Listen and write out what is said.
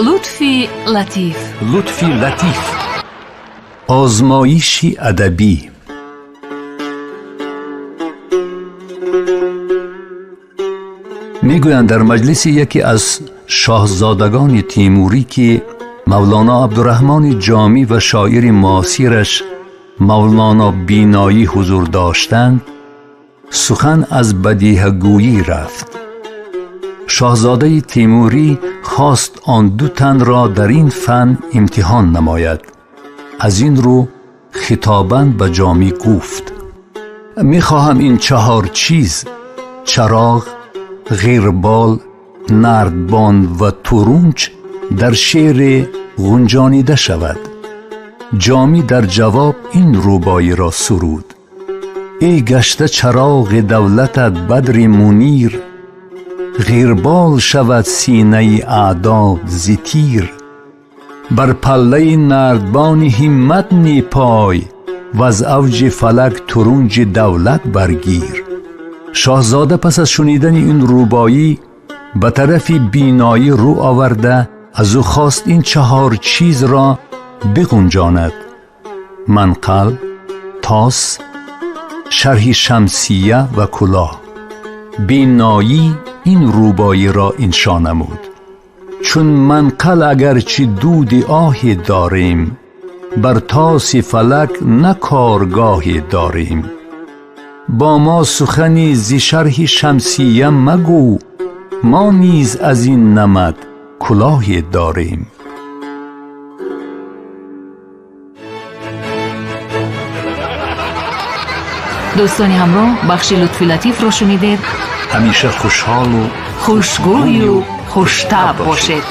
لطفی لطیف. لطفی لطیف. آزمایشی ادبی. میگویند در مجلس یکی از شاهزادگان تیموری که مولانا عبدالرحمن جامی و شاعر معاصرش مولانا بینایی حضور داشتند، سخن از بدیهه گویی رفت. شاهزاده تیموری خواست آن دو تن را در این فن امتحان نماید. از این رو خطاباً به جامی گفت: میخواهم این 4 چیز، چراغ، غیربال، نردبان و تورونج، در شعر گنجانیده شود. جامی در جواب این روبایی را سرود: ای گشته چراغ دولتت بدر منیر، غیربال شود سینه اعداد ز تیر. بر پله نردبان همت نی پای، و از اوج فلک ترنج دولت برگیر. شاهزاده پس از شنیدن این روبایی به طرف بینایی رو آورده از او خواست این 4 چیز را بگنجاند: منقل، تاس، شرح شمسیه و کلاه. بینایی این روبایی را انشا نمود: چون منقل اگرچه دود آهی داریم، بر تاس فلک نه کارگاهی داریم. با ما سخنی ز شرح شمسیه مگو، ما نیز از این نمد کلاهی داریم. دوستان همراه، بخش لطفی لطیف را شنیدید. همیشه خوشحال و خوشگوی و خوش‌طبع باشید.